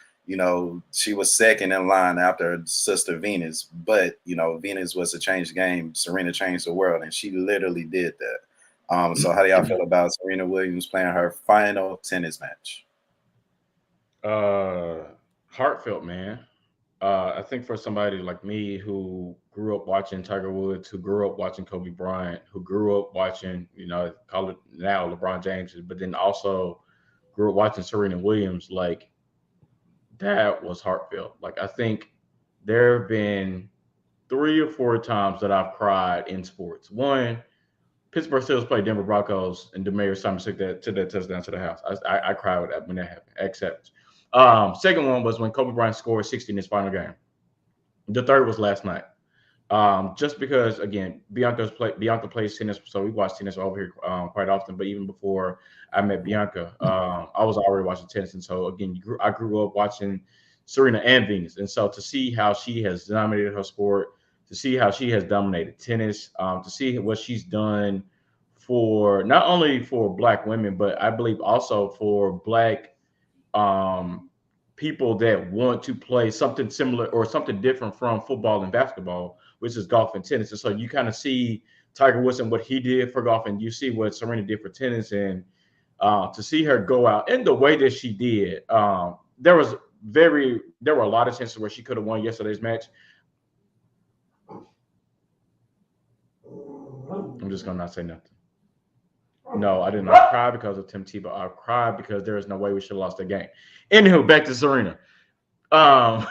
Speaker 1: she was second in line after her sister Venus, but Venus was to change the game. Serena changed the world, and she literally did that. So how do y'all feel about Serena Williams playing her final tennis match?
Speaker 3: Heartfelt, man. I think for somebody like me who grew up watching Tiger Woods, who grew up watching Kobe Bryant, who grew up watching, call it now LeBron James, but then also grew up watching Serena Williams, like that was heartfelt. Like I think there have been 3 or 4 times that I've cried in sports. One, Pittsburgh Steelers played Denver Broncos, and Demarius Thomas took that touchdown to the house. I cried with that when that happened. Except, second one was when Kobe Bryant scored 60 in his final game. The third was last night. Just because, again, Bianca plays tennis, so we watch tennis over here quite often. But even before I met Bianca, I was already watching tennis, and so again, I grew up watching Serena and Venus, and so to see how she has dominated her sport, to see how she has dominated tennis, to see what she's done for not only for Black women, but I believe also for Black um, people that want to play something similar or something different from football and basketball, which is golf and tennis. And so you kind of see Tiger Woods and what he did for golf, and you see what Serena did for tennis, and to see her go out in the way that she did, there were a lot of chances where she could have won yesterday's match. I'm just gonna not say nothing. No, I did not cry because of Tim Tebow. I cried because there is no way we should have lost the game. Anywho, back to Serena. Um,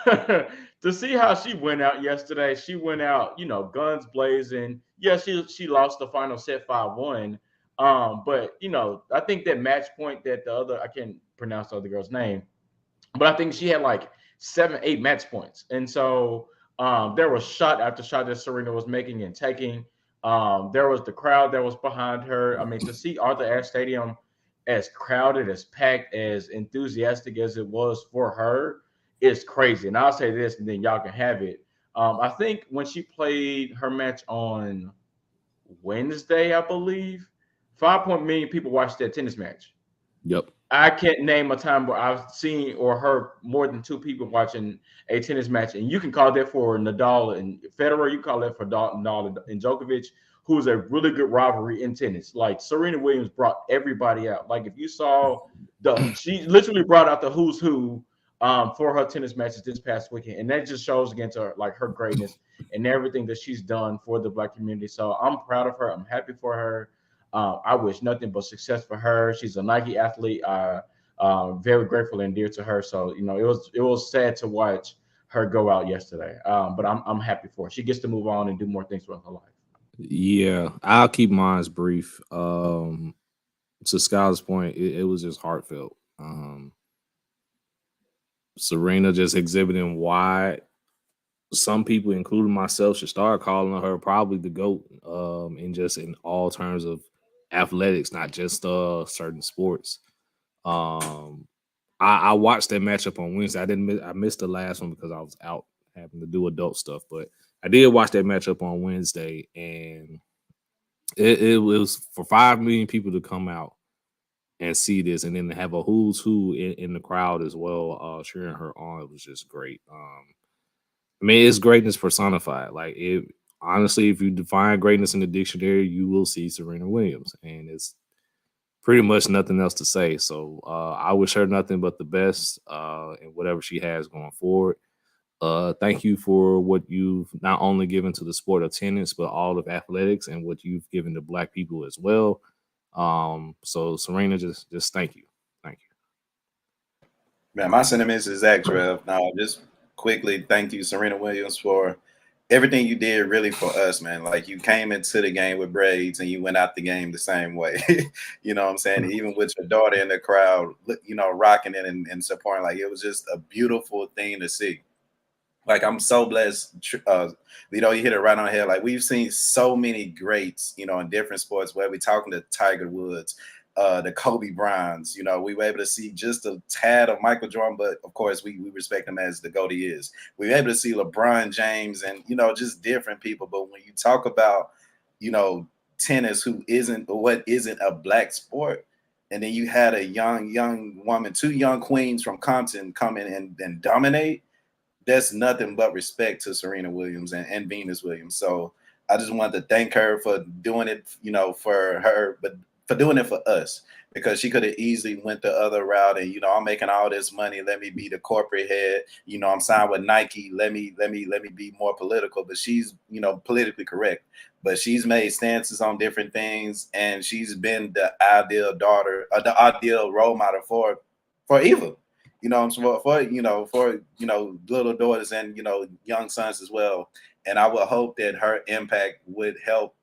Speaker 3: to see how she went out yesterday, she went out, guns blazing. Yeah, she lost the final set 5-1. But I think that match point that I can't pronounce the other girl's name, but I think she had like 7, 8 match points. And so there was shot after shot that Serena was making and taking. There was the crowd that was behind her. I mean, to see Arthur Ashe Stadium as crowded, as packed, as enthusiastic as it was for her is crazy. And I'll say this, and then y'all can have it. I think when she played her match on Wednesday, I believe, 5 million people watched that tennis match.
Speaker 2: Yep.
Speaker 3: I can't name a time where I've seen or heard more than 2 people watching a tennis match, and you can call that for Nadal and Federer. You call that for Nadal and Djokovic, who's a really good rivalry in tennis. Like Serena Williams brought everybody out. Like if you saw she literally brought out the who's who for her tennis matches this past weekend, and that just shows against her like her greatness and everything that she's done for the Black community. So I'm proud of her. I'm happy for her. I wish nothing but success for her. She's a Nike athlete. Very grateful and dear to her. So it was sad to watch her go out yesterday. But I'm happy for her. She gets to move on and do more things with her life.
Speaker 2: Yeah, I'll keep mine brief. To Scott's point, it was just heartfelt. Serena just exhibiting why some people, including myself, should start calling her probably the GOAT, in just in all terms of athletics, not just certain sports. I watched that matchup on Wednesday. I missed the last one because I was out having to do adult stuff, but I did watch that matchup on Wednesday, and it was for 5 million people to come out and see this, and then to have a who's who in the crowd as well, cheering her on. It was just great. I mean, it's greatness personified. Like, honestly, if you define greatness in the dictionary, you will see Serena Williams, and it's pretty much nothing else to say. So I wish her nothing but the best in whatever she has going forward. Thank you for what you've not only given to the sport of tennis, but all of athletics and what you've given to Black people as well. So Serena, just thank you. Thank you.
Speaker 1: Man, my sentiments is Trev. Now, just quickly, thank you, Serena Williams, for everything you did really for us, man. Like you came into the game with braids and you went out the game the same way. You know what I'm saying? Even with your daughter in the crowd, rocking it and supporting, like it was just a beautiful thing to see. Like I'm so blessed. You hit it right on the head. Like we've seen so many greats, in different sports, where we're talking to Tiger Woods, the Kobe Bryants. You know, we were able to see just a tad of Michael Jordan, but of course we respect him as the GOAT he is. We were able to see LeBron James and, you know, just different people. But when you talk about, you know, tennis, who isn't a black sport, and then you had a young woman, 2 young queens from Compton come in and dominate, that's nothing but respect to Serena Williams and Venus Williams. So I just wanted to thank her for doing it, you know, for her, but for doing it for us, because she could have easily went the other route and, you know, I'm making all this money, let me be the corporate head, you know, I'm signed with Nike, let me be more political. But she's, you know, politically correct, but she's made stances on different things, and she's been the ideal daughter, the ideal role model for Eva. You know, for little daughters and, you know, young sons as well. And I would hope that her impact would help,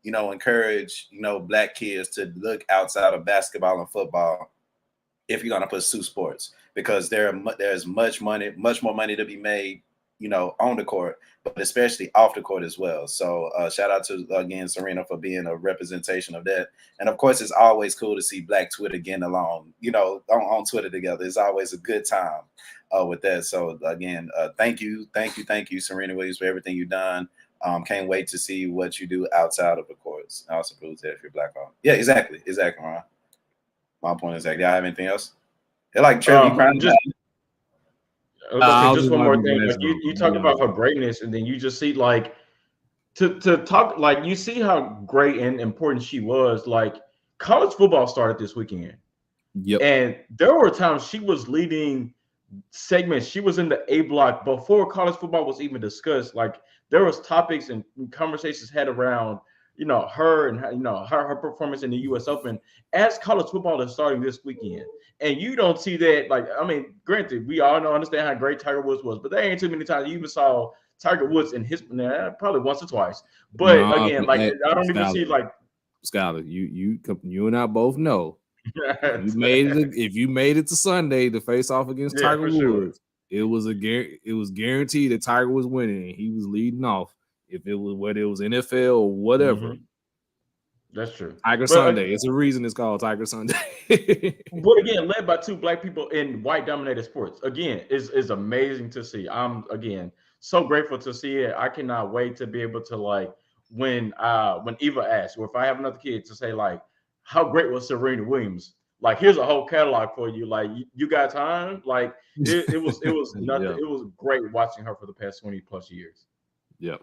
Speaker 1: you know, encourage, you know, black kids to look outside of basketball and football if you're going to pursue sports, because there's much more money to be made, you know, on the court, but especially off the court as well. So shout out to, again, Serena for being a representation of that. And of course, it's always cool to see Black Twitter getting along, you know, on Twitter together. It's always a good time with that. So again, thank you, Serena Williams, for everything you've done. Can't wait to see what you do outside of the courts. Also proves that if you're black owned. Yeah, exactly, Ron. My point is that y'all have anything else? They're like Trevor crying.
Speaker 3: Just one more thing. Like you talk about her greatness, and then you just see like to talk, like you see how great and important she was. Like college football started this weekend.
Speaker 2: Yep.
Speaker 3: And there were times she was leading segments. She was in the A block before college football was even discussed. Like there was topics and conversations had around, you know, her and, you know, her performance in the U.S. Open as college football is starting this weekend. And you don't see that. Like, I mean, granted, we all understand how great Tiger Woods was, but there ain't too many times you even saw Tiger Woods in his, probably once or twice. But again, like I don't even see like
Speaker 2: Skyler, you and I both know. If you made it to Sunday to face off against Tiger Woods, sure, it was guaranteed that Tiger was winning and he was leading off. If it was, whether it was NFL or whatever.
Speaker 3: Mm-hmm. That's true.
Speaker 2: Tiger Sunday. It's a reason it's called Tiger Sunday.
Speaker 3: But again, led by 2 black people in white dominated sports. Again, is amazing to see. I'm again so grateful to see it. I cannot wait to be able to, like, when Eva asked, or if I have another kid, to say like, how great was Serena Williams? Like, here's a whole catalog for you. Like, you got time? Like, it was nothing. Yeah. It was great watching her for the past 20 plus years.
Speaker 2: Yep.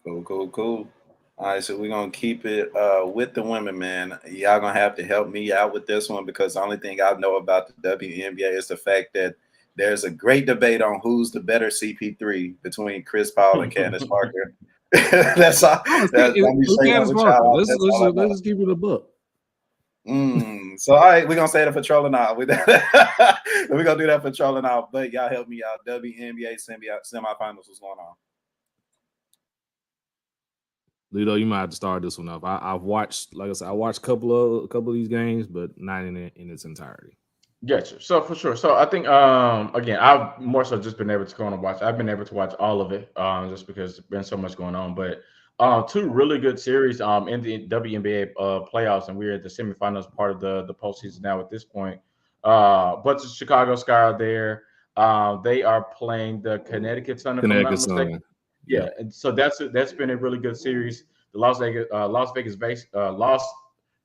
Speaker 1: Cool. All right, so we're gonna keep it with the women, man. Y'all gonna have to help me out with this one, because the only thing I know about the WNBA is the fact that there's a great debate on who's the better CP3 between Chris Paul and Candace Parker. That's all. Let's
Speaker 2: just keep it a book.
Speaker 1: So all right, we're gonna say that for trolling out. We're gonna do that for trolling out. But y'all help me out. WNBA semifinals, what's going on?
Speaker 2: Lito, you might have to start this one off. I've watched, like I said, I watched a couple of these games, but not in its entirety.
Speaker 3: Gotcha. So for sure. So I think again, I've more so just been able to go on and watch. I've been able to watch all of it just because there's been so much going on. But 2 really good series in the WNBA playoffs, and we're at the semifinals part of the postseason now at this point. But the Chicago Sky are there. They are playing the Connecticut Sun, if I'm not mistaken. Yeah, and so that's been a really good series. The Las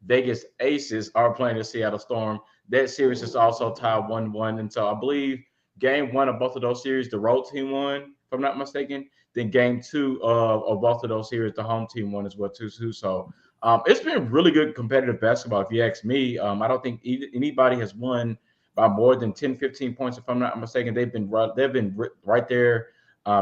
Speaker 3: Vegas Aces are playing the Seattle Storm. That series is also tied 1-1, and so I believe game 1 of both of those series, the road team won, if I'm not mistaken. Then game 2 of both of those series, the home team won as well too. So it's been really good competitive basketball, if you ask me. I don't think anybody has won by more than 10, 15 points, if I'm not mistaken. They've been right there.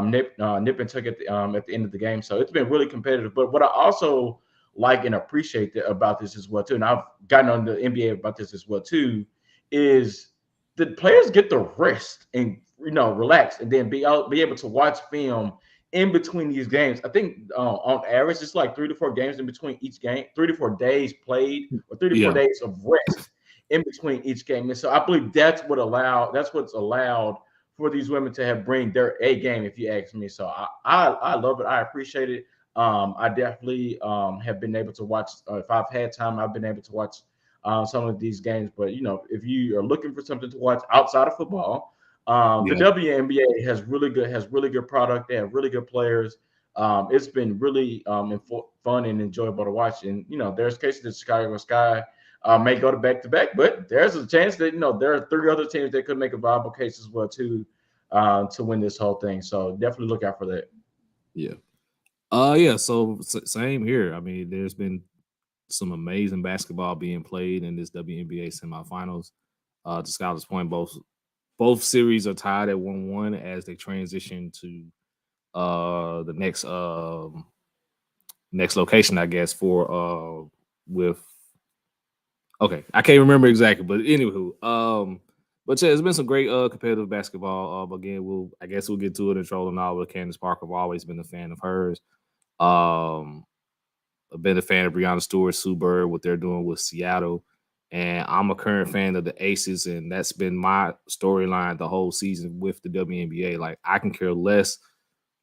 Speaker 3: Nip and took at the end of the game. So it's been really competitive. But what I also like and appreciate about this as well too, and I've gotten on the NBA about this as well too, is the players get the rest and, you know, relax, and then be able to watch film in between these games. I think on average it's like 3 to 4 games in between each game, 3 to 4 days played, or 3 to 4 days of rest in between each game. And so I believe that's what's allowed for these women to bring their A game, if you ask me. So I love it. I appreciate it. I definitely have been able to watch. If I've had time, I've been able to watch some of these games. But if you are looking for something to watch outside of football, the WNBA has really good product. They have really good players. It's been really fun and enjoyable to watch. And there's cases that Chicago Sky may go to back, but there's a chance that there are 3 other teams that could make a viable case as well too to win this whole thing. So definitely look out for that.
Speaker 2: Yeah. Yeah. So same here. I mean, there's been some amazing basketball being played in this WNBA semifinals. To Skylar's point, both series are tied at 1-1 as they transition to the next location, I guess, for with. Okay, I can't remember exactly, but anywho, but yeah, it's been some great competitive basketball. Again, I guess we'll get to it in trolling all. But Candace Parker, I've always been a fan of hers. I've been a fan of Breonna Stewart, Sue Bird, what they're doing with Seattle, and I'm a current fan of the Aces, and that's been my storyline the whole season with the WNBA. Like, I can care less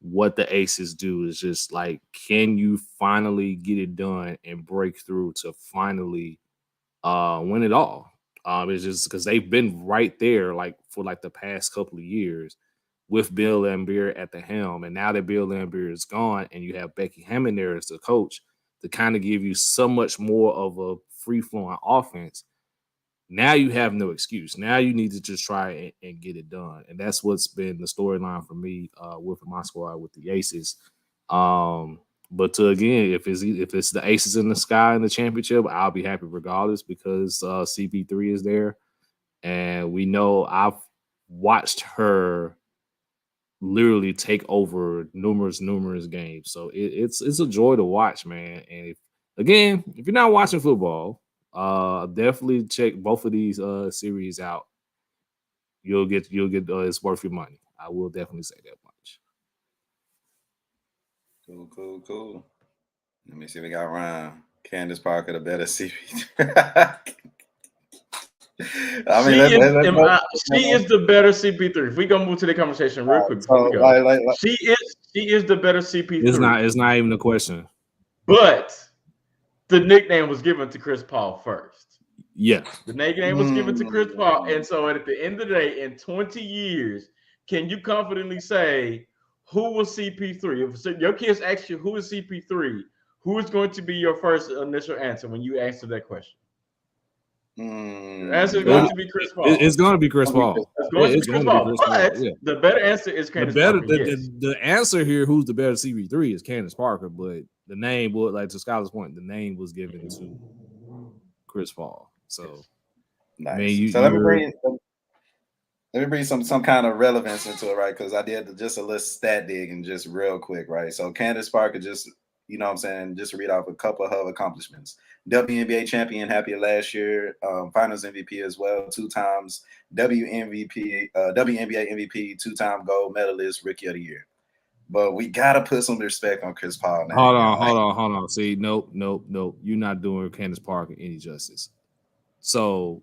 Speaker 2: what the Aces do. It's just like, can you finally get it done and break through to finally win it all? It's just because they've been right there like for like the past couple of years with Bill Laimbeer at the helm, and now that Bill Laimbeer is gone and you have Becky Hammond there as the coach to kind of give you so much more of a free-flowing offense. Now you have no excuse. Now you need to just try and get it done. And that's what's been the storyline for me with my squad with the Aces. But again, if it's the Aces in the sky in the championship, I'll be happy regardless because CP3 is there. And we know I've watched her literally take over numerous games. So it's a joy to watch, man. And if you're not watching football, definitely check both of these series out. You'll get it's worth your money. I will definitely say that much.
Speaker 1: Cool. Let me see. We got Ryan. Candace Parker, the better CP3. I mean,
Speaker 3: she is the better CP3. If we go move to the conversation real quick before we go, she is the better CP3.
Speaker 2: It's not even a question.
Speaker 3: But the nickname was given to Chris Paul first.
Speaker 2: Yeah,
Speaker 3: the nickname was given to Chris Paul, and so at the end of the day, in 20 years, can you confidently say who was CP3? If your kids ask you who is CP3, who is going to be your first initial answer when you answer that question? Your answer is going to be Chris Paul.
Speaker 2: It's going to be Chris Paul.
Speaker 3: It's going to be Chris Paul. But the better answer is Candace Parker.
Speaker 2: The answer here, who's the better CP3, is Candace Parker. But the name, like to Skylar's point, the name was given to Chris Paul. So,
Speaker 1: nice.
Speaker 2: I mean,
Speaker 1: let me bring some kind of relevance into it, right? Because I did just a little stat dig and just real quick, right? So Candace Parker just, just to read off a couple of her accomplishments. WNBA champion, happier last year, finals MVP as well, 2 times WNBA MVP, 2-time gold medalist, rookie of the year. But we got to put some respect on Chris Paul now.
Speaker 2: Hold on. See, nope. You're not doing Candace Parker any justice. So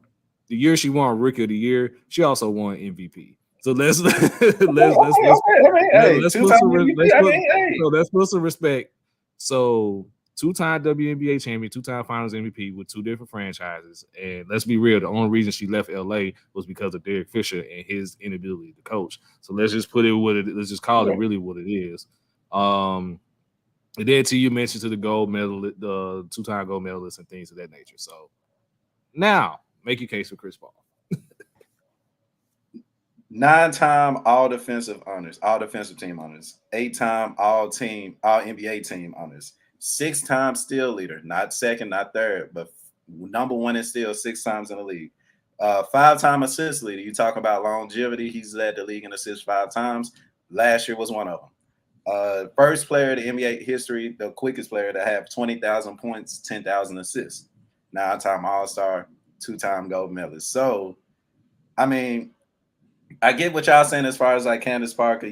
Speaker 2: the year she won Rookie of the Year, she also won MVP. So let's put some respect. So 2-time WNBA champion, 2-time Finals MVP with 2 different franchises. And let's be real, the only reason she left LA was because of Derek Fisher and his inability to coach. So let's just put it let's just call it really what it is. And then you mentioned to the gold medal, the 2-time gold medalists and things of that nature. So now make your case for Chris Paul.
Speaker 1: 9-time all defensive team honors, 8-time all NBA team honors, 6-time steal leader, not second, not third, but number 1 in steal 6 times in the league. 5-time assist leader. You talk about longevity. He's led the league in assists 5 times. Last year was one of them. First player in the NBA history, the quickest player to have 20,000 points, 10,000 assists. 9-time All-Star, 2-time gold medalist. So, I mean, I get what y'all saying as far as like Candace Parker,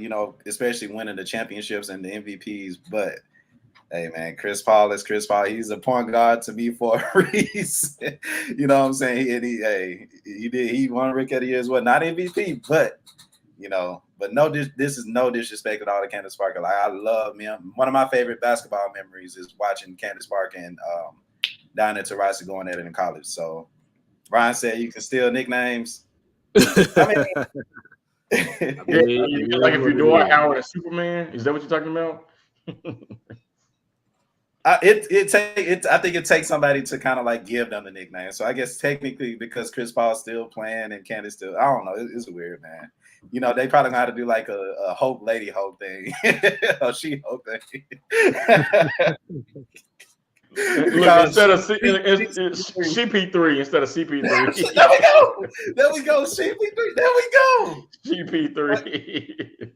Speaker 1: especially winning the championships and the MVPs. But hey, man, Chris Paul is Chris Paul. He's a point guard to me for a reason. You know what I'm saying? He won Rookie of the Year as well. Not MVP, but But no, this is no disrespect at all to Candace Parker. Like I love me. One of my favorite basketball memories is watching Candace Parker and down at Terrace going at it in college. So Ryan said you can steal nicknames. I mean,
Speaker 3: like if you're Dwight Howard and Superman, is that what you're talking about?
Speaker 1: I think it takes somebody to kind of like give them the nickname. So I guess technically because Chris Paul's still playing and Candace still, I don't know. It's weird, man. You know, they probably know how to do like a Hope Lady Hope thing. Or She Hope thing.
Speaker 3: Look, instead of CP3 instead of CP3.
Speaker 1: There we go. CP3. There we go.
Speaker 3: CP3.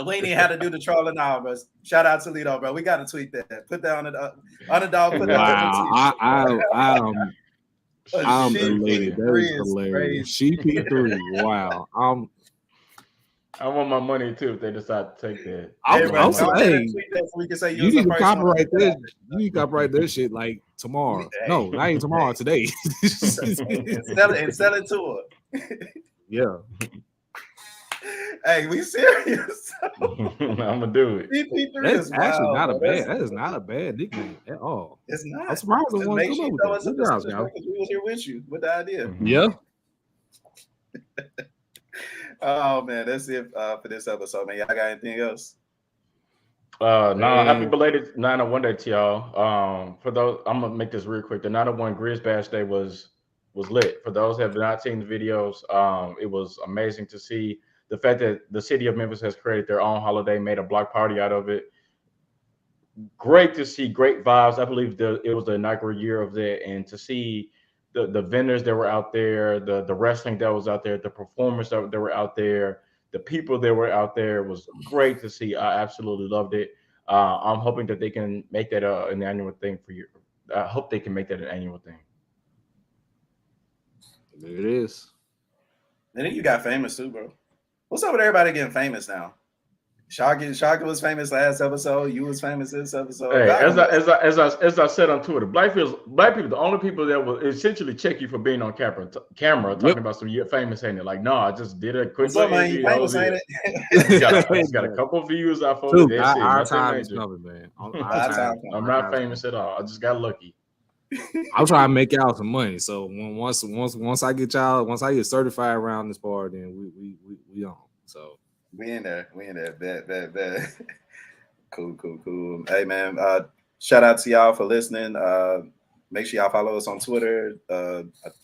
Speaker 1: We ain't even had to do the trolling now, bro. Shout out to Toledo, bro. We got to tweet that. Put that on the underdog. Put that
Speaker 2: on the I'm elated. That is hilarious. CP3. Wow.
Speaker 3: I want my money too if they decide to take that.
Speaker 2: I'm saying we can say you need to copyright this. You need to copyright this shit like tomorrow. No, not even tomorrow. Today.
Speaker 1: and sell it to her.
Speaker 2: Yeah.
Speaker 1: Hey, we serious?
Speaker 3: I'm gonna do it.
Speaker 2: That's actually not a bad. That is not a bad nickname at all.
Speaker 1: It's not.
Speaker 2: I'm surprised the one come up with that.
Speaker 1: We was here with you with the idea.
Speaker 2: Yeah.
Speaker 1: Oh man, that's it for this episode, man. Y'all got anything else?
Speaker 3: No, happy belated 901 day to y'all. For those, I'm gonna make this real quick. The 901 Grizz Bash Day was lit. For those that have not seen the videos, it was amazing to see the fact that the city of Memphis has created their own holiday, made a block party out of it. Great to see, great vibes. I believe it was the inaugural year of that, and to see the vendors that were out there, the wrestling that was out there, the performers that were out there, the people that were out there was great to see. I absolutely loved it. I'm hoping that they can make that an annual thing for you. I hope they can make that an annual thing.
Speaker 2: There it is.
Speaker 1: And then you got famous too, bro. What's up with everybody getting famous now? Shaka was famous last episode. You was famous this episode.
Speaker 3: Hey, as I said on Twitter, black people, the only people that will essentially check you for being on camera talking about some famous ain't it? Like, no, I just did a quick
Speaker 1: interview. Famous, ain't
Speaker 3: it? got a couple of views off of it.
Speaker 2: Our time is coming, man.
Speaker 3: I'm not famous at all. I just got lucky.
Speaker 2: I'm trying to make y'all some money. So once I get y'all, once I get certified around this part, then we on. So.
Speaker 1: We in there. Bet. Cool. Hey, man, shout out to y'all for listening. Make sure y'all follow us on Twitter,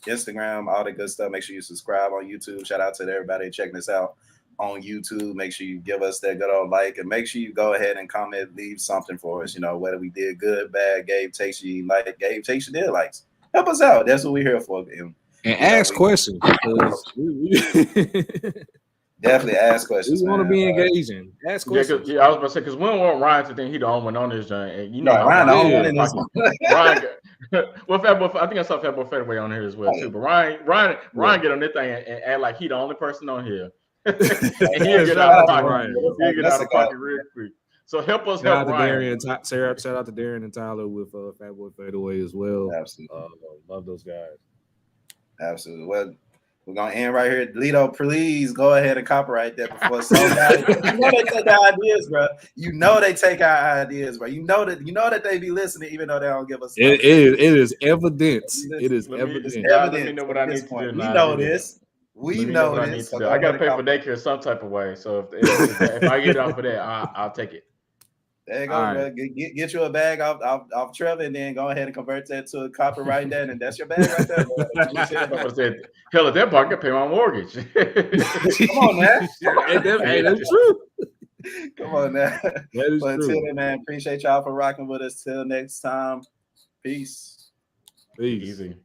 Speaker 1: Instagram, all that good stuff. Make sure you subscribe on YouTube. Shout out to everybody checking us out on YouTube. Make sure you give us that good old like, and make sure you go ahead and comment, leave something for us. You know, whether we did good, bad, Gabe takes you like, Gabe takes you did likes. Help us out. That's what we're here for.
Speaker 2: And ask questions.
Speaker 1: Definitely ask questions.
Speaker 2: We want to be engaging. Ask questions.
Speaker 3: I was about to say because we don't want Ryan to think he the only one on this joint. And you know,
Speaker 1: Ryan,
Speaker 3: Ryan. Well, I think I saw Fat Boy Fadeaway on here as well too. But Ryan get on this thing and act like he the only person on here. And he'll get out of pocket. He'll get out of pocket real quick. So help us help Ryan.
Speaker 2: Shout out to Darren and Tyler with Fat Boy Fadeaway as well.
Speaker 1: Absolutely,
Speaker 2: love those guys.
Speaker 1: Absolutely. Well, we're gonna end right here. Lido, please go ahead and copyright that before somebody. You know they take our ideas, bro. You know they take our ideas, bro. You know that they be listening, even though they don't give us.
Speaker 2: It is evidence. It is evidence.
Speaker 3: Let me know what I need to do.
Speaker 1: We know this. We know this.
Speaker 3: I gotta pay for daycare some type of way. So if I get off of that, I'll take it.
Speaker 1: There you go, right. Bro. Get you a bag off Trevor, and then go ahead and convert that to a copyright that, and that's your bag right there.
Speaker 3: Hell, at that point, I can pay my mortgage.
Speaker 1: Come on, man.
Speaker 2: Hey, that's true.
Speaker 1: Come on, man.
Speaker 2: That is true.
Speaker 1: Until then, man, appreciate y'all for rocking with us. Till next time, peace.
Speaker 3: Easy.